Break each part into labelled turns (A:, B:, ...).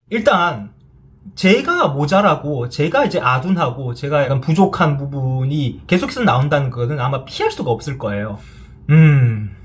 A: 일단 제가 모자라고 제가 이제 아둔하고 제가 약간 부족한 부분이 계속해서 나온다는 거는 아마 피할 수가 없을 거예요. 음.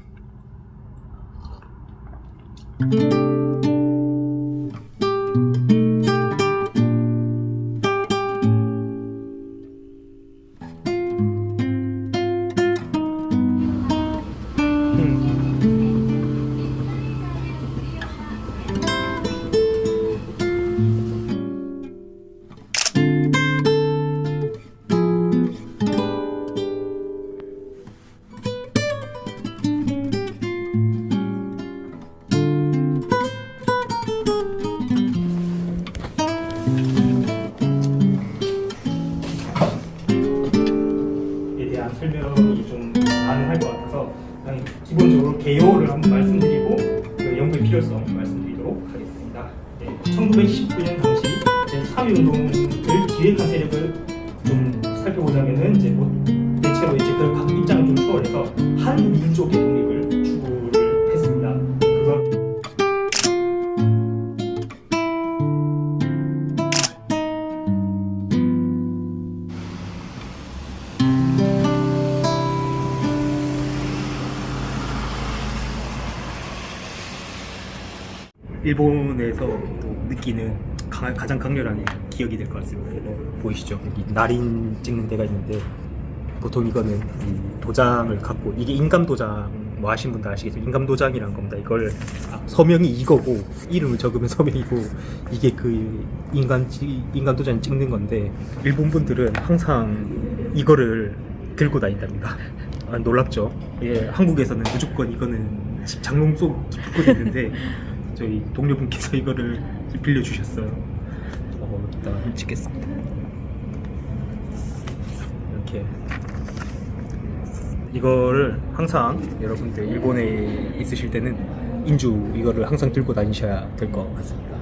A: 에 대한 설명이 좀 가능할 것 같아서 그냥 기본적으로 개요를 한번 말씀드리고 그 연구의 필요성 말씀드리도록 하겠습니다. 1919년 당시 제4위운동을 기획한 세력을 좀 살펴보자면은 이제 뭐 대체로 이제 그 각 입장을 좀 초월해서 한 민족의 독립을 추구를 했습니다. 그걸 일본에서 또 느끼는 가장 강렬한 기억이 될 것 같습니다. 보이시죠? 여기 날인 찍는 데가 있는데 보통 이거는 이 도장을 갖고 이게 인감 도장 뭐 아신 분들 아시겠죠? 인감 도장이란 겁니다. 이걸 서명이 이거고 이름을 적으면 서명이고 이게 그 인감 도장 찍는 건데 일본 분들은 항상 이거를 들고 다닌답니다. 놀랍죠? 예, 한국에서는 무조건 이거는 집 장롱 속 붙고 있는데 저희 동료분께서 이거를 빌려주셨어요. 일단 찍겠습니다. 이렇게 이거를 항상 여러분들 일본에 있으실 때는 인주 이거를 항상 들고 다니셔야 될 것 같습니다.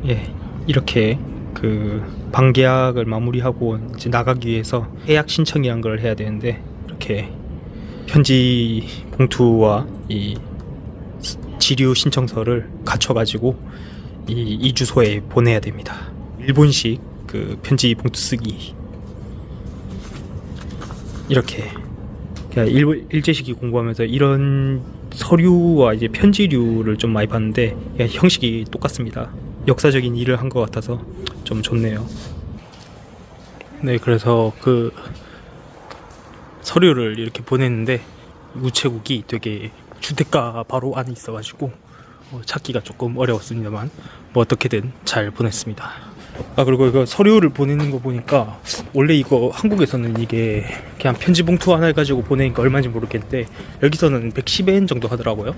A: 예, 이렇게 그 방계약을 마무리하고 이제 나가기 위해서 해약 신청이란 걸 해야 되는데 이렇게 편지 봉투와 이 지류 신청서를 갖춰가지고 이 주소에 보내야 됩니다. 일본식 그 편지 봉투 쓰기 이렇게 일제시기 공부하면서 이런 서류와 이제 편지류를 좀 많이 봤는데 형식이 똑같습니다. 역사적인 일을 한 것 같아서 좀 좋네요. 네, 그래서 그 서류를 이렇게 보냈는데 우체국이 되게 주택가 바로 안에 있어가지고 찾기가 조금 어려웠습니다만 뭐 어떻게든 잘 보냈습니다. 그리고 이거 서류를 보내는 거 보니까 원래 이거 한국에서는 이게 그냥 편지 봉투 하나 해가지고 보내니까 얼마인지 모르겠는데 여기서는 110엔 정도 하더라고요.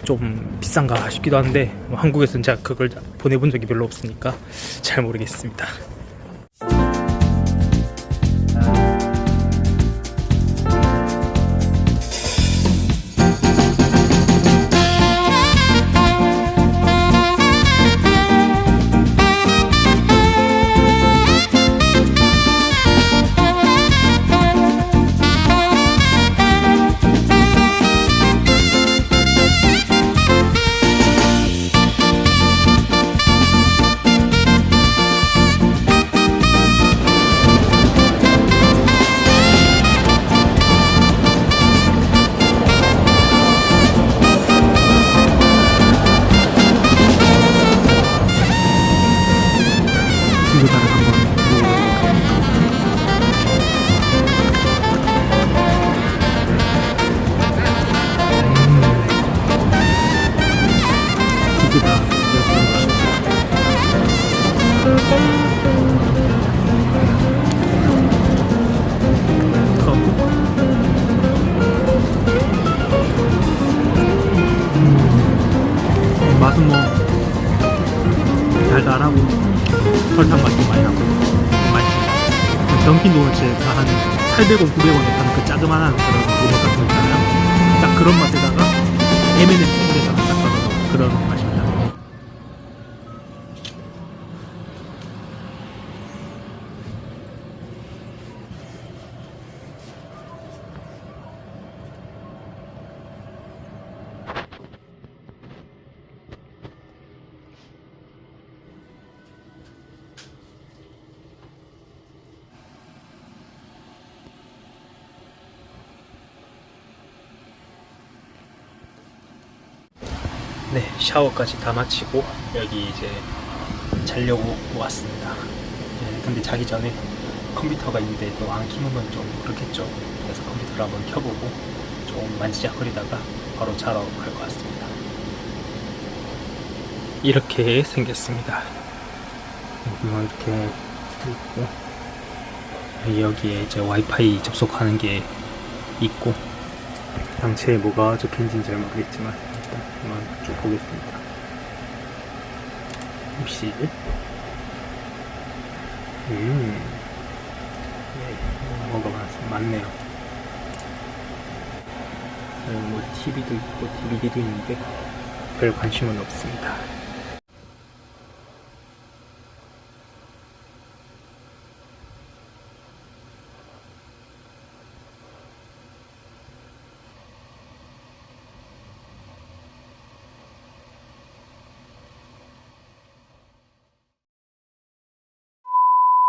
A: 좀 비싼가 싶기도 한데 뭐 한국에서는 제가 그걸 보내본 적이 별로 없으니까 잘 모르겠습니다. 이거 다른 한번 기계다 맛은 뭐 달달하고 설탕 맛도 많이 나고 맛있습니다. 던킨 도너츠가 한 800원, 900원에 파는 그 자그마한 그런 도넛 같은 거 있잖아요. 딱 그런 맛에다가 M&M에서 딱 떨어져 그런 맛입니다. 네, 샤워까지 다 마치고 여기 이제 자려고 왔습니다. 근데 자기 전에 컴퓨터가 있는데 또 안 켜면 좀 그렇겠죠. 그래서 컴퓨터를 한번 켜보고 좀 만지작거리다가 바로 자러 갈 것 같습니다. 이렇게 생겼습니다. 이렇게 있고 여기에 이제 와이파이 접속하는 게 있고 당체에 뭐가 적혀있는지는 잘 모르겠지만 일단 한번 쭉 보겠습니다. 입실 뭐가 많네요. 뭐 TV도 있고 DVD도 있는데 별 관심은 없습니다.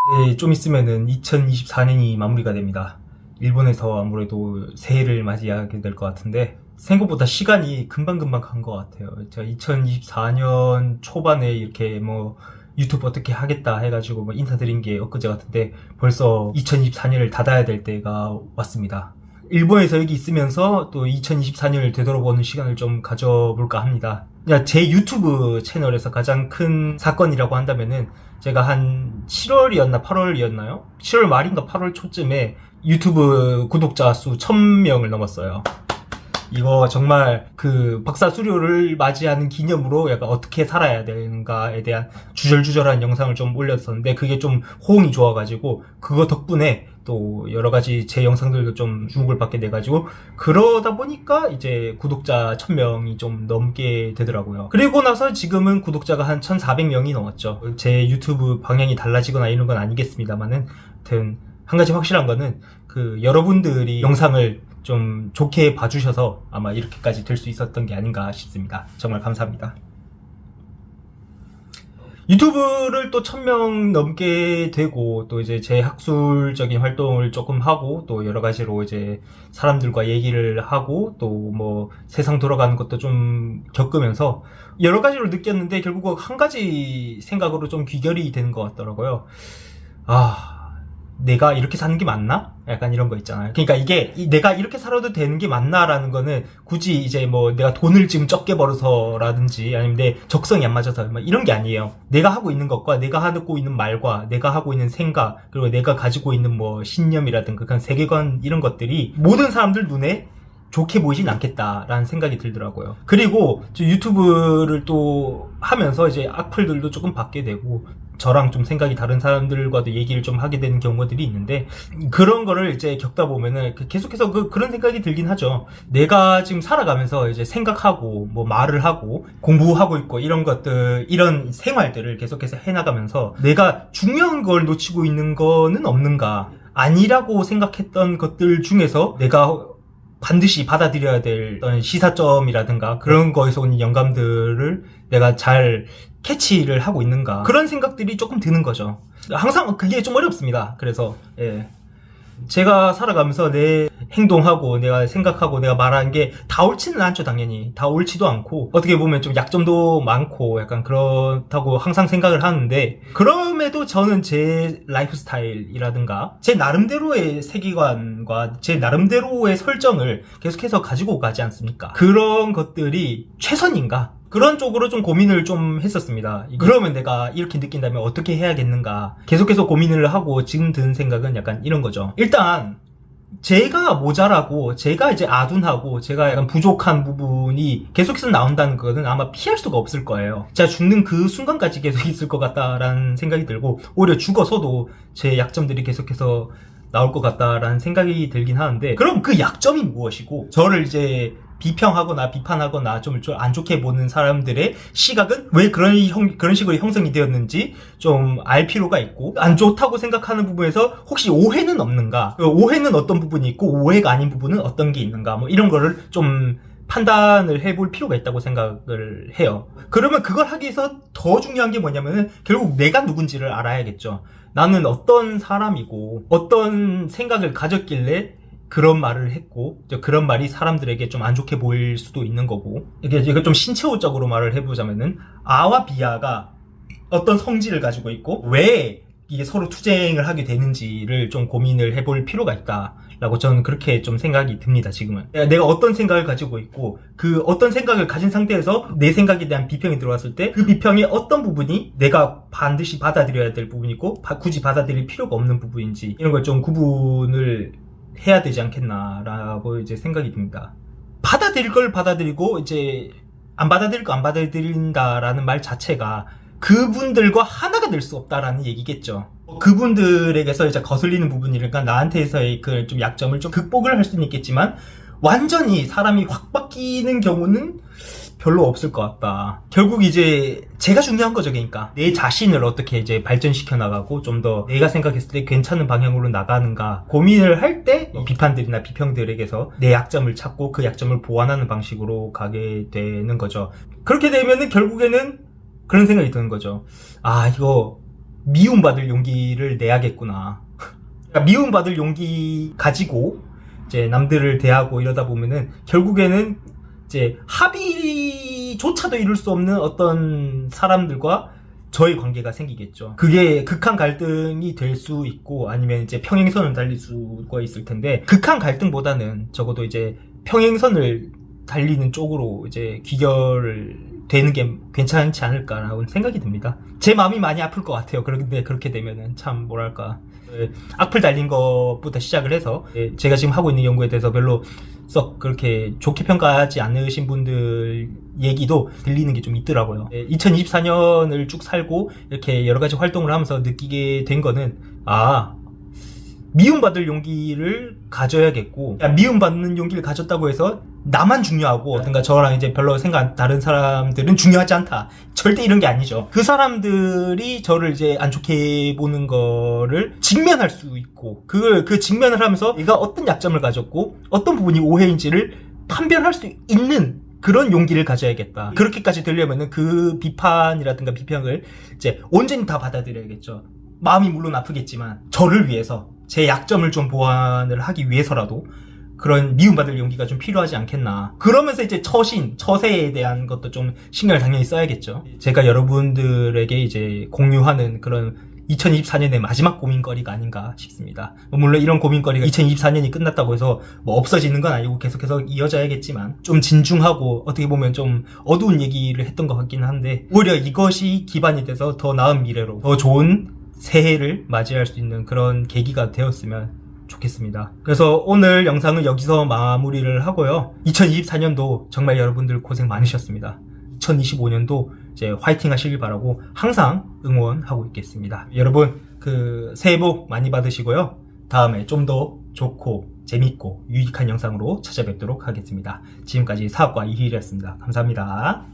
A: 네, 좀 있으면은 2024년이 마무리가 됩니다. 일본에서 아무래도 새해를 맞이하게 될 것 같은데 생각보다 시간이 금방금방 간 것 같아요. 제가 2024년 초반에 이렇게 뭐 유튜브 어떻게 하겠다 해가지고 뭐 인사드린 게 엊그제 같은데 벌써 2024년을 닫아야 될 때가 왔습니다. 일본에서 여기 있으면서 또 2024년을 되돌아보는 시간을 좀 가져볼까 합니다. 제 유튜브 채널에서 가장 큰 사건이라고 한다면은 제가 한 7월이었나 8월이었나요? 7월 말인가 8월 초쯤에 유튜브 구독자 수 1000명을 넘었어요. 이거 정말 그 박사 수료를 맞이하는 기념으로 약간 어떻게 살아야 되는가에 대한 주절주절한 영상을 좀 올렸었는데 그게 좀 호응이 좋아가지고 그거 덕분에 또 여러가지 제 영상들도 좀 주목을 받게 돼가지고 그러다 보니까 이제 구독자 1000명이 좀 넘게 되더라고요. 그리고 나서 지금은 구독자가 한 1400명이 넘었죠. 제 유튜브 방향이 달라지거나 이런 건 아니겠습니다만은 하여튼 한 가지 확실한 거는 그 여러분들이 영상을 좀 좋게 봐주셔서 아마 이렇게까지 될 수 있었던 게 아닌가 싶습니다. 정말 감사합니다. 유튜브를 또 1000명 넘게 되고 또 이제 제 학술적인 활동을 조금 하고 또 여러 가지로 이제 사람들과 얘기를 하고 또 뭐 세상 돌아가는 것도 좀 겪으면서 여러 가지로 느꼈는데 결국 한 가지 생각으로 좀 귀결이 되는 것 같더라고요. 내가 이렇게 사는 게 맞나? 약간 이런 거 있잖아요. 그러니까 이게 내가 이렇게 살아도 되는 게 맞나라는 거는 굳이 이제 뭐 내가 돈을 지금 적게 벌어서라든지 아니면 내 적성이 안 맞아서 뭐 이런 게 아니에요. 내가 하고 있는 것과 내가 하고 있는 말과 내가 하고 있는 생각 그리고 내가 가지고 있는 뭐 신념이라든가 그런 세계관 이런 것들이 모든 사람들 눈에 좋게 보이진 않겠다라는 생각이 들더라고요. 그리고 유튜브를 또 하면서 이제 악플들도 조금 받게 되고 저랑 좀 생각이 다른 사람들과도 얘기를 좀 하게 되는 경우들이 있는데 그런 거를 이제 겪다 보면은 계속해서 그런 생각이 들긴 하죠. 내가 지금 살아가면서 이제 생각하고 뭐 말을 하고 공부하고 있고 이런 것들 이런 생활들을 계속해서 해나가면서 내가 중요한 걸 놓치고 있는 거는 없는가 아니라고 생각했던 것들 중에서 내가 반드시 받아들여야 될 어떤 시사점이라든가 그런 거에서 오는 영감들을 내가 잘 캐치를 하고 있는가 그런 생각들이 조금 드는 거죠. 항상 그게 좀 어렵습니다. 그래서 제가 살아가면서 내 행동하고 내가 생각하고 내가 말하는 게 다 옳지는 않죠. 당연히 다 옳지도 않고 어떻게 보면 좀 약점도 많고 약간 그렇다고 항상 생각을 하는데 그럼에도 저는 제 라이프 스타일이라든가 제 나름대로의 세계관과 제 나름대로의 설정을 계속해서 가지고 가지 않습니까? 그런 것들이 최선인가? 그런 쪽으로 좀 고민을 좀 했었습니다. 그러면 내가 이렇게 느낀다면 어떻게 해야겠는가 계속해서 고민을 하고 지금 든 생각은 약간 이런 거죠. 일단 제가 모자라고 제가 이제 아둔하고 제가 약간 부족한 부분이 계속해서 나온다는 거는 아마 피할 수가 없을 거예요. 제가 죽는 그 순간까지 계속 있을 것 같다라는 생각이 들고 오히려 죽어서도 제 약점들이 계속해서 나올 것 같다라는 생각이 들긴 하는데 그럼 그 약점이 무엇이고 저를 이제 비평하거나 비판하거나 좀 안 좋게 보는 사람들의 시각은 왜 그런 식으로 형성이 되었는지 좀 알 필요가 있고 안 좋다고 생각하는 부분에서 혹시 오해는 없는가 오해는 어떤 부분이 있고 오해가 아닌 부분은 어떤 게 있는가 뭐 이런 거를 좀 판단을 해볼 필요가 있다고 생각을 해요. 그러면 그걸 하기 위해서 더 중요한 게 뭐냐면은 결국 내가 누군지를 알아야겠죠. 나는 어떤 사람이고 어떤 생각을 가졌길래 그런 말을 했고, 그런 말이 사람들에게 좀 안 좋게 보일 수도 있는 거고, 이게 좀 신체호적으로 말을 해보자면은, 아와 비아가 어떤 성질을 가지고 있고, 왜 이게 서로 투쟁을 하게 되는지를 좀 고민을 해볼 필요가 있다라고 저는 그렇게 좀 생각이 듭니다, 지금은. 내가 어떤 생각을 가지고 있고, 그 어떤 생각을 가진 상태에서 내 생각에 대한 비평이 들어왔을 때, 그 비평의 어떤 부분이 내가 반드시 받아들여야 될 부분이고, 굳이 받아들일 필요가 없는 부분인지, 이런 걸 좀 구분을 해야 되지 않겠나라고 이제 생각이 듭니다. 받아들일 걸 받아들이고, 이제, 안 받아들일 거 안 받아들인다라는 말 자체가 그분들과 하나가 될 수 없다라는 얘기겠죠. 그분들에게서 이제 거슬리는 부분이니까 나한테서의 그 좀 약점을 좀 극복을 할 수는 있겠지만, 완전히 사람이 확 바뀌는 경우는 별로 없을 것 같다. 결국 이제 제가 중요한 거죠. 그러니까 내 자신을 어떻게 이제 발전시켜 나가고 좀 더 내가 생각했을 때 괜찮은 방향으로 나가는가 고민을 할 때 비판들이나 비평들에게서 내 약점을 찾고 그 약점을 보완하는 방식으로 가게 되는 거죠. 그렇게 되면은 결국에는 그런 생각이 드는 거죠. 아, 이거 미움받을 용기를 내야겠구나. 그러니까 미움받을 용기 가지고 이제 남들을 대하고 이러다 보면은 결국에는 이제 합의조차도 이룰 수 없는 어떤 사람들과 저의 관계가 생기겠죠. 그게 극한 갈등이 될 수 있고 아니면 이제 평행선을 달릴 수가 있을 텐데, 극한 갈등보다는 적어도 이제 평행선을 달리는 쪽으로 이제 귀결을 되는 게 괜찮지 않을까라는 생각이 듭니다. 제 마음이 많이 아플 것 같아요. 그런데 그렇게 되면은 참 뭐랄까, 악플 달린 것부터 시작을 해서 제가 지금 하고 있는 연구에 대해서 별로 썩 그렇게 좋게 평가하지 않으신 분들 얘기도 들리는 게 좀 있더라고요. 2024년을 쭉 살고 이렇게 여러 가지 활동을 하면서 느끼게 된 거는, 미움받을 용기를 가져야겠고, 미움받는 용기를 가졌다고 해서 나만 중요하고, 그러니까 저랑 이제 별로 생각 다른 사람들은 중요하지 않다. 절대 이런 게 아니죠. 그 사람들이 저를 이제 안 좋게 보는 거를 직면할 수 있고, 그 직면을 하면서 내가 어떤 약점을 가졌고, 어떤 부분이 오해인지를 판별할 수 있는 그런 용기를 가져야겠다. 그렇게까지 되려면은 그 비판이라든가 비평을 이제 온전히 다 받아들여야겠죠. 마음이 물론 아프겠지만, 저를 위해서, 제 약점을 좀 보완을 하기 위해서라도 그런 미움받을 용기가 좀 필요하지 않겠나. 그러면서 이제 처세에 대한 것도 좀 신경을 당연히 써야겠죠. 제가 여러분들에게 이제 공유하는 그런 2024년의 마지막 고민거리가 아닌가 싶습니다. 물론 이런 고민거리가 2024년이 끝났다고 해서 뭐 없어지는 건 아니고 계속해서 이어져야겠지만, 좀 진중하고 어떻게 보면 좀 어두운 얘기를 했던 것 같기는 한데, 오히려 이것이 기반이 돼서 더 나은 미래로, 더 좋은 새해를 맞이할 수 있는 그런 계기가 되었으면 좋겠습니다. 그래서 오늘 영상은 여기서 마무리를 하고요. 2024년도 정말 여러분들 고생 많으셨습니다. 2025년도 이제 화이팅 하시길 바라고 항상 응원하고 있겠습니다. 여러분, 새해 복 많이 받으시고요. 다음에 좀 더 좋고 재밌고 유익한 영상으로 찾아뵙도록 하겠습니다. 지금까지 사학과 이희일이었습니다. 감사합니다.